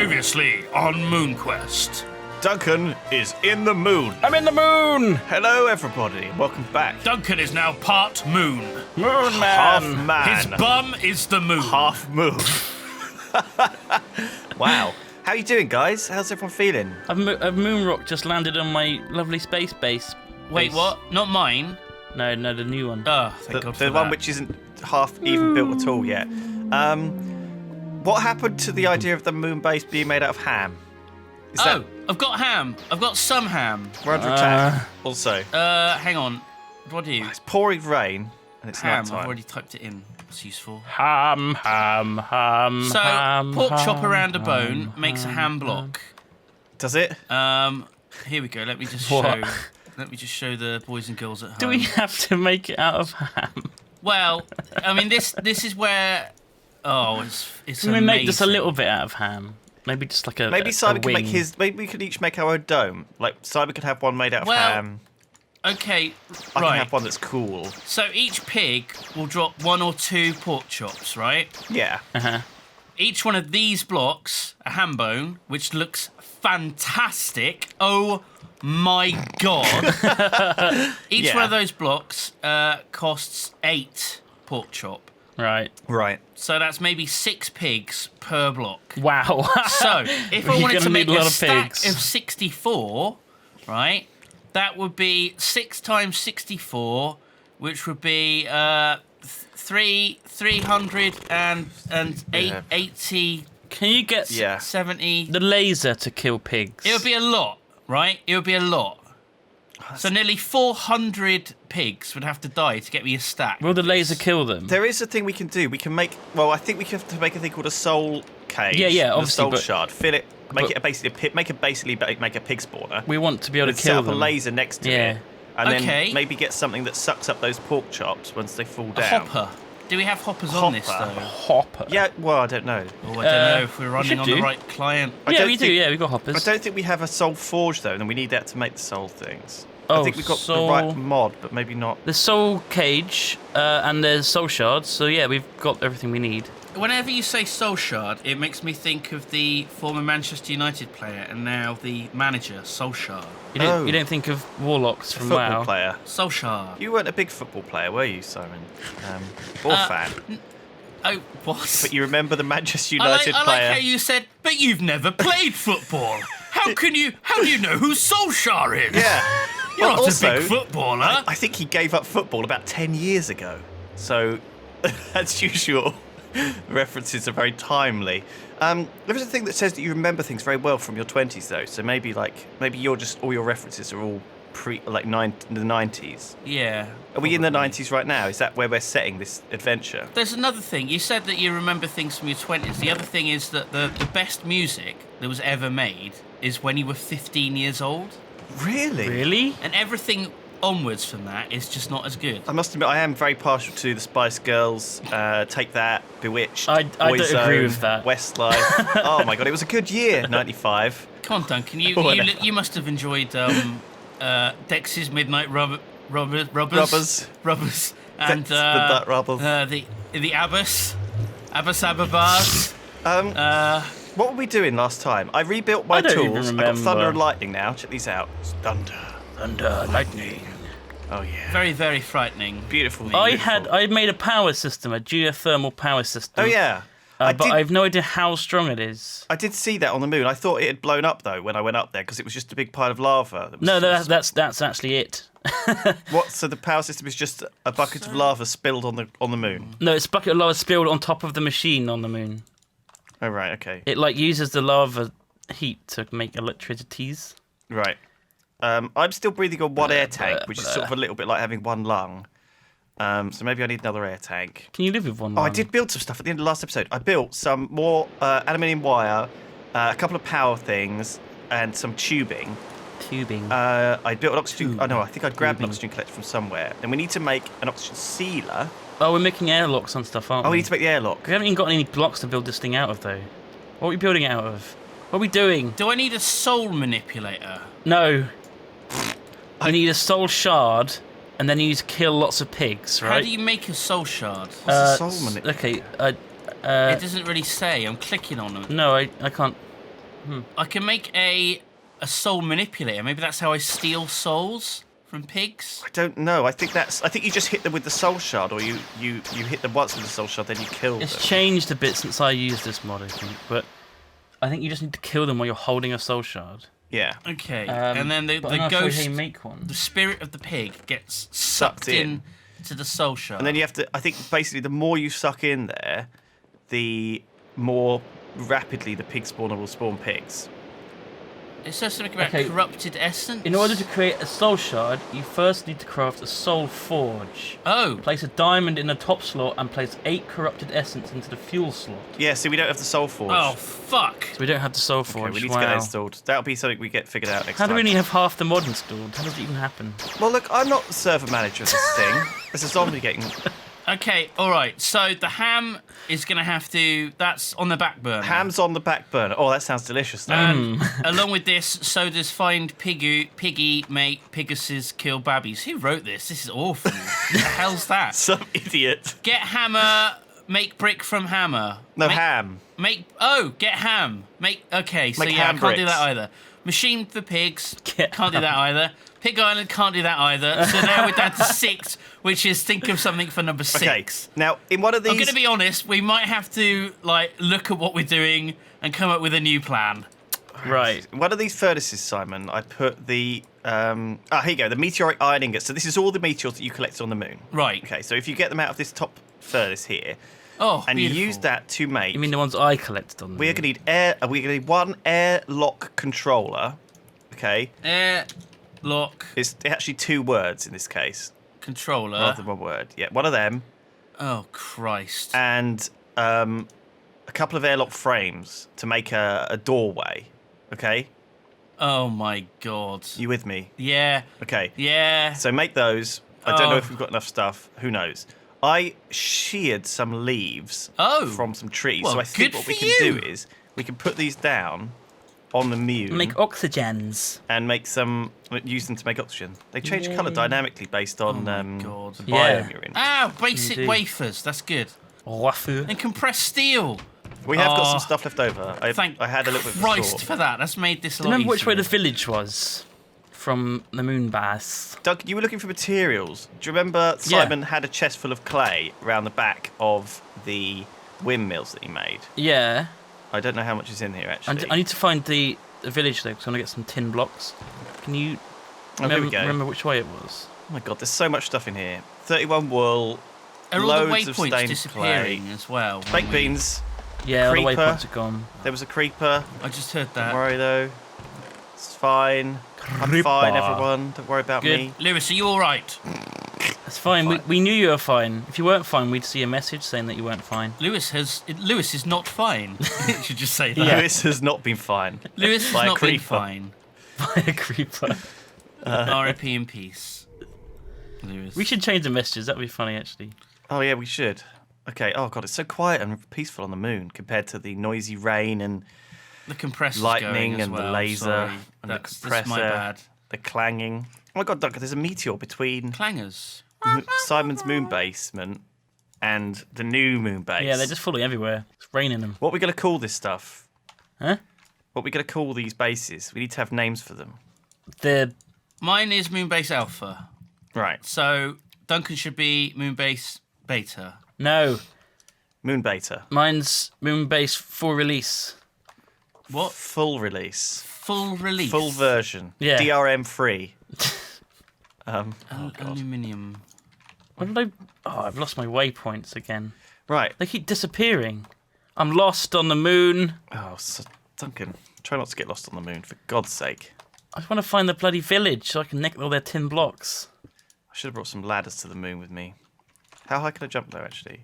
Previously on MoonQuest. Duncan is in the moon. I'm in the moon! Hello, everybody. Welcome back. Duncan is now part moon. Moon man! Half man. His bum is the moon. Half moon. Wow. How you doing, guys? How's everyone feeling? A moon rock just landed on my lovely space base. Wait, what? Not mine? No, the new one. Oh, thank God for The that. one which isn't half even built at all yet. What happened to the idea of the moon base being made out of ham? Is that I've got ham. I've got some ham. we're under attack? Also, Hang on. What do you? it's pouring rain and it's Ham. night I've time. already typed it in. It's useful. Ham. So, ham, pork chop ham, around a bone ham, makes a ham block. Does it? Here we go. Let me just What? show. Let me just show the boys and girls at home. Do we have to make it out of ham? Well, I mean, this is where. Oh, it's Can we amazing. make just a little bit out of ham? Maybe just like a Maybe a Simon can make wing. his. Maybe we could each make our own dome. Like Simon could have one made out of Well, ham. Okay, I can right. have one that's cool. So each pig will drop 1 or 2 pork chops, right? Yeah. Uh-huh. Each one of these blocks, a ham bone, which looks fantastic. Oh my God. Each Yeah. one of those blocks costs 8 pork chop. Right. Right. So that's maybe 6 pigs per block. Wow. So if I You're wanted to gonna make need a lot a of stack pigs. of 64, right, that would be 6 times 64, which would be 380 Can you get Yeah. 70. the laser to kill pigs? It would be a lot, right? It would be a lot. So nearly 400 pigs would have to die to get me a stack. Will the laser kill them? There is a thing we can do. We can make. Well, I think we have to make a thing called a soul cage. Yeah, with obviously, A soul but- shard. Fill it. Make but- it basically a pit. Make a pig spawner. We want to be able And to set kill up them. a laser next to Yeah. it, and Okay. then maybe get something that sucks up those pork chops once they fall A down. hopper. Do we have hoppers on this, Hopper. though? Hopper. Yeah. Well, I don't know. Oh, I don't know if we're running should on do. the right client. I Yeah, don't we do. think- Yeah, we got hoppers. I don't think we have a soul forge though, and we need that to make the soul things. I Oh, think we've got soul- the right mod, but maybe not. There's soul cage and there's soul shards. So yeah, we've got everything we need. Whenever you say Soul Shard, it makes me think of the former Manchester United player and now the manager, Soulshard. You don't think of warlocks from Football WoW? player. Soulshard. You weren't a big football player, were you, Simon? Or fan? Oh, what? But you remember the Manchester I like United player? how you said, but you've never played football. How do you know who Soulshard is? Yeah. You're Well, not also, a big footballer. I think he gave up football about 10 years ago. So, as usual, references are very timely. There is a thing that says that you remember things very well from your 20s, though. So maybe you're just all your references are all the 90s. Yeah. Are we in the probably. 90s right now? Is that where we're setting this adventure? There's another thing. You said that you remember things from your 20s. The other thing is that the best music that was ever made is when you were 15 years old. Really? Really? And everything onwards from that is just not as good. I must admit, I am very partial to the Spice Girls. Take That, Bewitched, I don't Boyzone, agree with that. Westlife. Oh my god, it was a good year, 95. Come on, Duncan. Whatever. You must have enjoyed Dex's Midnight Rubbers, and Dex Midnight Rubbers. The Abbas Ababars. What were we doing last time? I rebuilt my I don't even tools. I got thunder remember. and lightning now. Check these out. It's thunder. Lightning. Oh yeah. Very, very frightening. Beautiful. I made a power system, a geothermal power system. Oh yeah. But I have no idea how strong it is. I did see that on the moon. I thought it had blown up though when I went up there because it was just a big pile of lava. That was No, that's actually it. What? So the power system is just a bucket of lava spilled on the moon. No, it's a bucket of lava spilled on top of the machine on the moon. Oh right. Okay. It uses the lava heat to make electricities. Right. I'm still breathing on one air tank, which is sort of a little bit like having one lung. So maybe I need another air tank. Can you live with one? Oh, I lung? did build some stuff at the end of the last episode. I built some more aluminium wire, a couple of power things, and some tubing. Tubing. I built an oxygen. Tube. Oh no, I think I'd grabbed an Tubing. oxygen collector from somewhere. And we need to make an oxygen sealer. Oh, we're making airlocks and stuff, aren't Oh, we? we need to make the airlock. We haven't even got any blocks to build this thing out of, though. What are we building it out of? What are we doing? Do I need a soul manipulator? No. I need a soul shard, and then you need to kill lots of pigs, right? How do you make a soul shard? What's a soul manip? Okay. It doesn't really say. I'm clicking on them. No, I can't. I can make a soul manipulator. Maybe that's how I steal souls from pigs. I don't know. I think you just hit them with the soul shard, or you hit them once with the soul shard, then you kill them. It's changed a bit since I used this mod, I think, but I think you just need to kill them while you're holding a soul shard. Yeah. Okay, and then the but I'm not sure ghost, how you make one. the spirit of the pig gets sucked in to the soul shard. And then you have to. I think basically the more you suck in there, the more rapidly the pig spawner will spawn pigs. It says something about Okay. corrupted essence. In order to create a soul shard, you first need to craft a soul forge. Oh, Place a diamond in the top slot and place 8 corrupted essence into the fuel slot. Yeah. See, we don't have the soul forge. oh, fuck. So we don't have the soul forge. Okay, we need wow. to get that installed. That'll be something we get figured out next How time. do we only have half the mod installed? How does it even happen? Well, look, I'm not the server manager of this thing. There's a zombie getting. Okay, all right. So the ham is going to have to. That's on the back burner. Ham's on the back burner. Oh, that sounds delicious, though. And along with this, so does find piggy, make Pegasus, kill babbies. Who wrote this? This is awful. What the hell's that? Some idiot. Get hammer, make brick from hammer. No, Make- ham. Get ham. Okay, so Make yeah, I ham can't do bricks. that either. Machine for pigs, Get can't do that either. Pig Island can't do that either. So now we're down to 6, which is think of something for number 6. Okay. Now, in one of these. I'm going to be honest, we might have to look at what we're doing and come up with a new plan. Right. In one of these furnaces, Simon, I put the. Here you go. The meteoric iron ingots. So this is all the meteors that you collected on the moon. Right. Okay. So if you get them out of this top furnace here, Oh, and beautiful. you use that to make. You mean the ones I collected on the We're moon? gonna need one airlock controller. Okay. Air lock It's actually 2 words in this case, controller. rather than 1 word. Yeah, one of them, Oh, Christ. and a couple of airlock frames to make a doorway. Okay. Oh, my God. You with me? Yeah. Okay. Yeah. So make those. I don't know Oh. if we've got enough stuff. Who knows? I sheared some leaves from some trees. Well, so I think good what we for can you. do is we can put these down on the moon Make oxygens. and use them to make oxygen. They change colour dynamically based on Oh my God. the Yeah. biome you're in. Ah, basic Indeed. wafers. That's good. Waffle. And compressed steel. We have got Oh, some stuff left over. Thank I had a little bit of Christ a for that. That's made this a lot Remember which way the easier. village was from the moon base? Doug, you were looking for materials. Do you remember Simon had a chest full of clay around the back of the windmills that he made? Yeah. I don't know how much is in here, actually. I need to find the village though, because I want to get some tin blocks. Can you Here we go. remember which way it was? Oh my god, there's so much stuff in here. 31 wool, Are all loads the of waypoints stained disappearing clay. as well? when Baked we- beans. Yeah, all the Creeper. waypoints are gone. There was a creeper. I just heard Don't that. worry though. It's fine. I'm Creeper. fine, everyone. Don't worry about Good. me. Lewis, are you all right? That's fine. Fine. We knew you were fine. If you weren't fine, we'd see a message saying that you weren't fine. Lewis is not fine. You should just say that. Yeah. Lewis has not been fine. Lewis has By a not been creeper. fine. By a creeper. R.I.P. in peace. Lewis. We should change the messages. That'd be funny, actually. Oh yeah, we should. Okay. Oh god, it's so quiet and peaceful on the moon compared to the noisy rain and The compressor's lightning going as and well. the laser Sorry. and That's the compressor, my bad. the clanging. Oh my god, Doug, there's a meteor between Clangers. Simon's moon basement and the new moon base. Yeah, they're just falling everywhere. It's raining them. What are we going to call this stuff? Huh? What are we going to call these bases? We need to have names for them. They're Mine is Moonbase Alpha. Right. So Duncan should be Moonbase Beta. no. Moon beta. Mine's Moonbase full release. What? Full release. Full release. Full version. Yeah. DRM free. God. Aluminium. What did I? Oh, I've lost my waypoints again. Right. They keep disappearing. I'm lost on the moon. Oh, so, Duncan, try not to get lost on the moon, for God's sake. I just want to find the bloody village so I can nick all their tin blocks. I should have brought some ladders to the moon with me. How high can I jump though? Actually,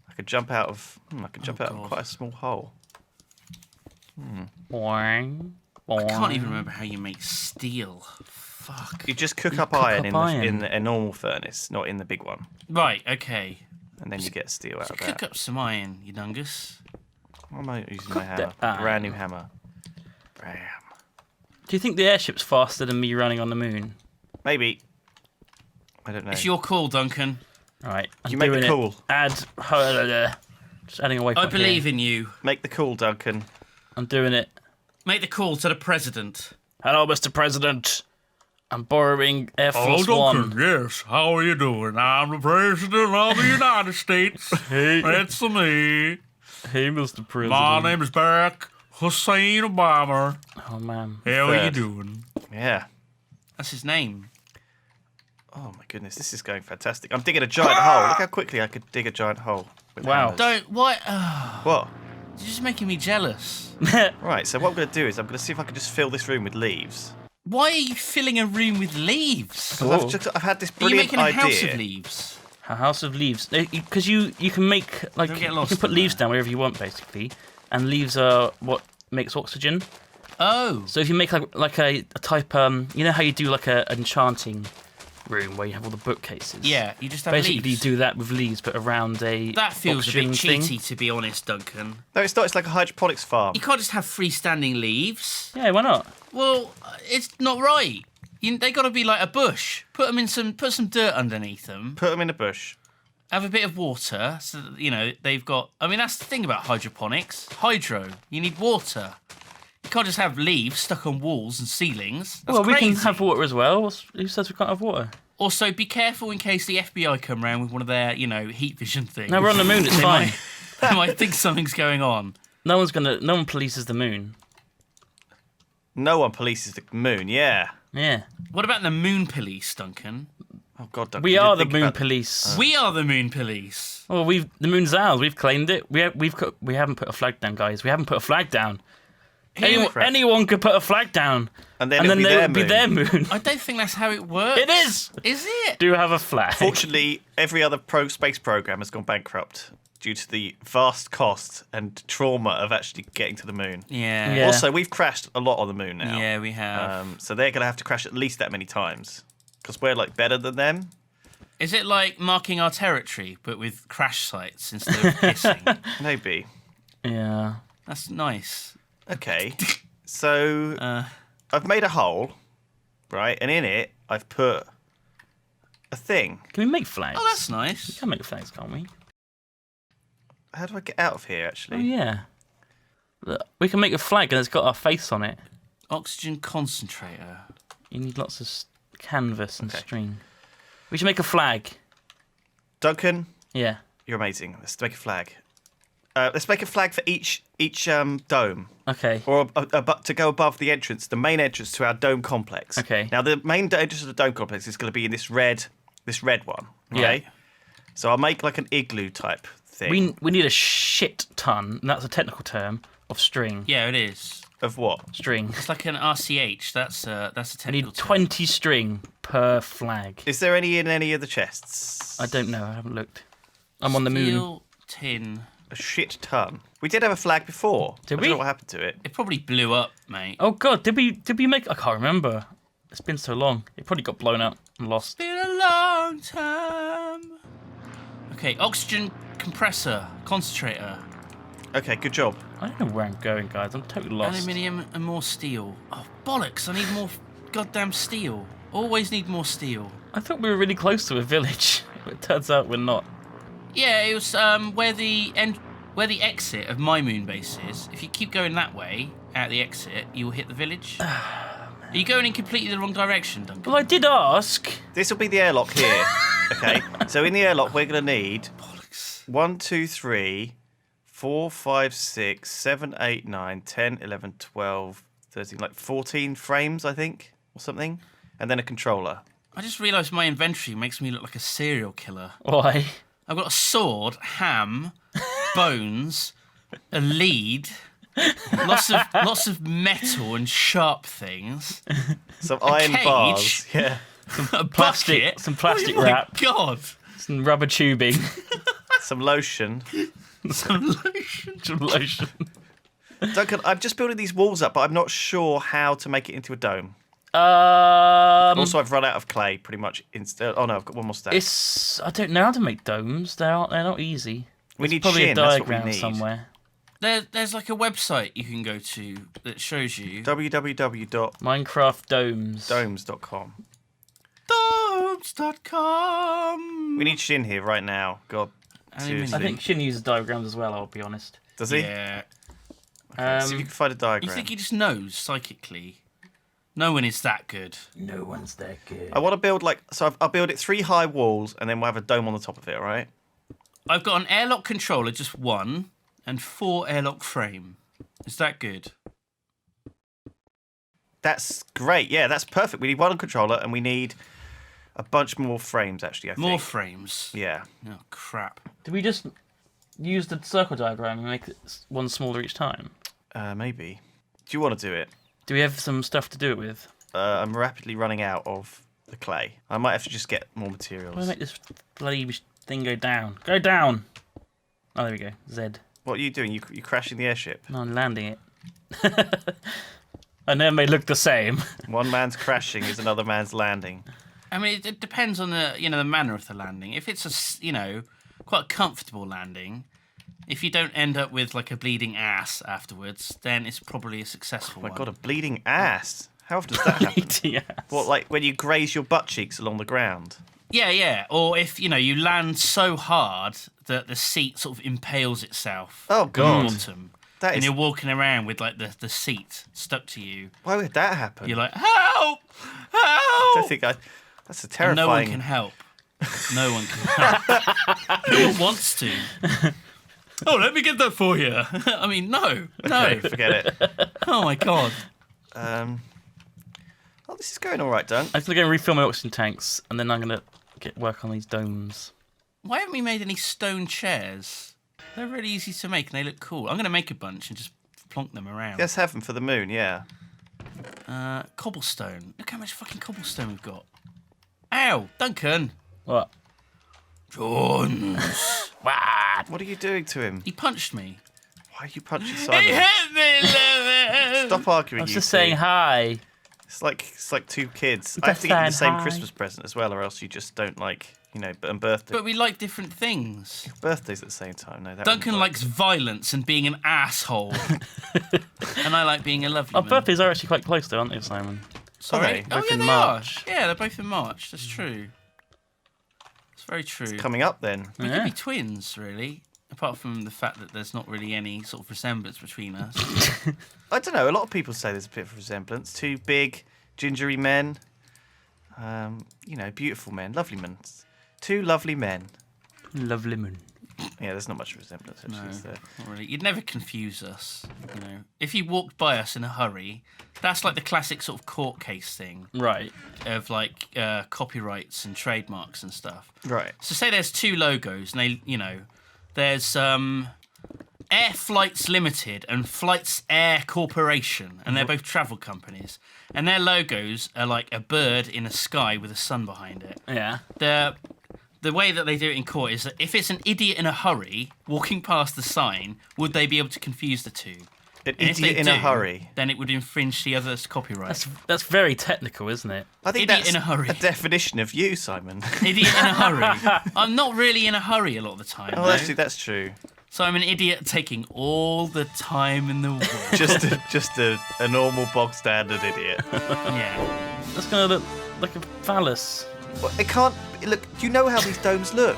I could jump out of. I could jump out of God. quite a small hole. Boing, I can't boing. even remember how you make steel. Fuck. You just cook You up cook iron, up in iron. a normal furnace, not in the big one, Right, okay. and then you get steel out of Cook that. up some iron, you dungus. Why am I using my Cook hammer? the iron. Brand new hammer. Bam. Do you think the airship's faster than me running on the moon? Maybe. I don't know. It's your call, Duncan. All right, I'm You make the doing call. it. Just adding a waypoint. I believe in you. Make the call, Duncan. I'm doing it. Make the call to the president. Hello, Mr. President. I'm borrowing Air Force One. Yes, how are you doing? I'm the president of the United States. Hey. It's me. Hey, Mr. President. My name is Barack Hussein Obama. Oh, man. How are you Third. doing? Yeah. That's his name. Oh my goodness, this is going fantastic. I'm digging a giant hole. Look how quickly I could dig a giant hole. With Wow. hammers. Don't. What? What? You're just making me jealous. Right, so what I'm going to do is I'm going to see if I can just fill this room with leaves. Why are you filling a room with leaves? Cool. I've had this Are you brilliant making a idea. house of leaves? A house of leaves. Because you can make, like, Don't get you lost can put in leaves there. down wherever you want, basically. And leaves are what makes oxygen. Oh. So if you make like a type, you know how you do like a enchanting room where you have all the bookcases? Yeah, you just have Basically, leaves. you do that with leaves, but around a That feels a bit oxygen cheaty, thing. to be honest, Duncan. No, it's not. It's like a hydroponics farm. You can't just have freestanding leaves. Yeah, why not? Well, it's not right. They got to be like a bush. Put some dirt underneath them. Put them in a bush. Have a bit of water, so that, you know they've got. I mean, that's the thing about hydroponics. Hydro, you need water. You can't just have leaves stuck on walls and ceilings. That's Well, we crazy. can have water as well. Who says we can't have water? Also, be careful in case the FBI come round with one of their, heat vision things. No, we're on the moon. It's They fine. They might think something's going on. No one polices the moon. No one polices the moon. Yeah. Yeah, What about the moon police, Duncan? Oh God, Duncan, we you are didn't the think moon about- police. We are the moon police. Well, the moon's ours. We've claimed it. We haven't put a flag down, guys. We haven't put a flag down. Anyone could put a flag down, And then, and it'll then be they their would be moon. their moon. I don't think that's how it works. It is. Is it? Do have a flag. Fortunately, every other space program has gone bankrupt due to the vast cost and trauma of actually getting to the moon. Yeah. Yeah. Also, we've crashed a lot on the moon now. Yeah, we have. So they're going to have to crash at least that many times because we're like better than them. Is it like marking our territory, but with crash sites instead of kissing? Maybe. Yeah. That's nice. Okay. So I've made a hole, right? And in it, I've put a thing. Can we make flags? Oh, that's nice. We can make flags, can't we? How do I get out of here, Oh actually? yeah. Look, we can make a flag and it's got our face on it. Oxygen concentrator. You need lots of canvas and Okay. string. We should make a flag. Duncan, Yeah. you're amazing. Let's make a flag. Let's make a flag for each dome, Okay. or to go above the entrance, the main entrance to our dome complex. Okay. Now the main entrance of the dome complex is going to be in this red one. Okay. Yeah. So I'll make like an igloo type thing. We need a shit ton, and that's a technical term, of string. Yeah, it is. Of what? String. It's like an RCH. That's a We technical need term. 20 string per flag. Is there any in any of the chests? I don't know. I haven't looked. I'm on the moon. Steel tin. A shit ton. We did have a flag before. Did I we? don't know what happened to it. It probably blew up, mate. Oh god, did we make? I can't remember. It's been so long. It probably got blown up and lost. Been a long time. Okay, oxygen compressor, concentrator, Okay, good job. I don't know where I'm going, guys. I'm totally lost. aluminium, and more steel. Oh bollocks! I need more goddamn steel. Always need more steel. I thought we were really close to a village. It turns out we're not. Yeah, it was where the exit of my moon base is. If you keep going that way, out the exit, you will hit the village. Are you going in completely the wrong direction, Duncan? Well, I did ask. This will be the airlock here. Okay. So in the airlock, we're going to need 1, 2, 3, 4, 5, 6, 7, 8, 9, 10, 11, 12, 13, like 14 frames, I think, or something, and then a controller. I just realised my inventory makes me look like a serial killer. Why? I've got a sword, ham, bones, a lead, lots of metal and sharp things, Some iron cage? bars. Yeah. a Plastic- bucket. some plastic oh my wrap. God, Some rubber tubing. Some lotion. some lotion. Some lotion. Duncan, I'm just building these walls up, but I'm not sure how to make it into a dome. Also, I've run out of clay pretty much. Oh no, I've got one more stack. I don't know how to make domes. They're not easy. We There's need probably shin, a that's what we diagram need. somewhere. There's like a website you can go to that shows you www.domes.com. Minecraft domes. domes.com. We need shin here right now. God, Aluminium. I think Shin uses diagrams as well. I'll be honest. does he? Yeah. Okay, see if you can find a diagram. You think he just knows psychically? No one is that good. No one's that good. I want to build I'll build it 3 high walls, and then we'll have a dome on the top of it. All right. I've got an airlock controller, just 1, and 4 airlock frame. Is that good? That's great. Yeah, that's perfect. We need 1 controller, and we need a bunch more frames. Actually, I think. More frames. Yeah. Oh crap. Do we just use the circle diagram and make it one smaller each time? Maybe. Do you want to do it? Do we have some stuff to do it with? I'm rapidly running out of the clay. I might have to just get more materials. Why make this bloody thing go down? Go down! Oh, there we go. Z. What are you doing? You crashing the airship? No, I'm landing it. And then they look the same. One man's crashing is another man's landing. I mean, it depends on the manner of the landing. If it's quite a comfortable landing, if you don't end up with like a bleeding ass afterwards, then it's probably a successful one. Oh my god, a bleeding ass! How often does that happen? Bleeding ass. What, like when you graze your butt cheeks along the ground? Yeah. Or if you land so hard that the seat sort of impales itself. Oh god, bottom, that and is. you're walking around with like the seat stuck to you. Why would that happen? You're like, help! I don't Help! think That's a And terrifying. no one can help. No one can help. No one wants to. Oh, let me get that for you. I mean, no. Okay, forget it. Oh my god. Oh, this is going all right, Dunk. I'm just going to refill my oxygen tanks, and then I'm going to work on these domes. Why haven't we made any stone chairs? They're really easy to make and they look cool. I'm going to make a bunch and just plonk them around. Let's have them for the moon, yeah. Cobblestone. Look how much fucking cobblestone we've got. Ow, Duncan. What? Jones. What are you doing to him? He punched me. Why are you punching He Simon? hit me, Lewis. Stop arguing. I was you just two. saying hi. It's like 2 kids. I Just have to get you the saying same hi. Christmas present as well, or else you just don't like, and birthday. But we like different things. Birthdays at the same time. No, that Duncan wouldn't work. likes violence and being an asshole. And I like being a lovely Our man. birthdays are actually quite close, though, aren't they, Simon? Sorry? they? Oh, Both yeah, in they March. are. Yeah, they're both in March. That's true. It's very true. Coming up then. We Yeah. could be twins, really. Apart from the fact that there's not really any sort of resemblance between us. I don't know. A lot of people say there's a bit of resemblance. 2 big, gingery men. Beautiful men, lovely men. 2 lovely men. Lovely moon. Yeah, there's not much resemblance actually. No, is there? not really. You'd never confuse us. If you walked by us in a hurry, that's like the classic sort of court case thing Right. of like copyrights and trademarks and stuff. Right. So say there's 2 logos, and they, there's Air Flights Limited and Flights Air Corporation, and they're both travel companies, and their logos are like a bird in a sky with a sun behind it. Yeah. The way that they do it in court is that if it's an idiot in a hurry walking past the sign, would they be able to confuse the 2? An And if they idiot in a do, hurry. then it would infringe the other's copyright. That's very technical, isn't it? I think Idiot that's in a hurry. definition of you, Simon. Idiot in a hurry. I'm not really in a hurry a lot of the time. Oh, though. actually, that's true. So I'm an idiot taking all the time in the world. Just a normal bog standard idiot. Yeah. That's going to look like a phallus. Well, it can't look. Do you know how these domes look?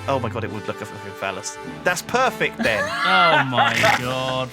Oh my god, it would look like a fucking phallus. That's perfect then. Oh my god.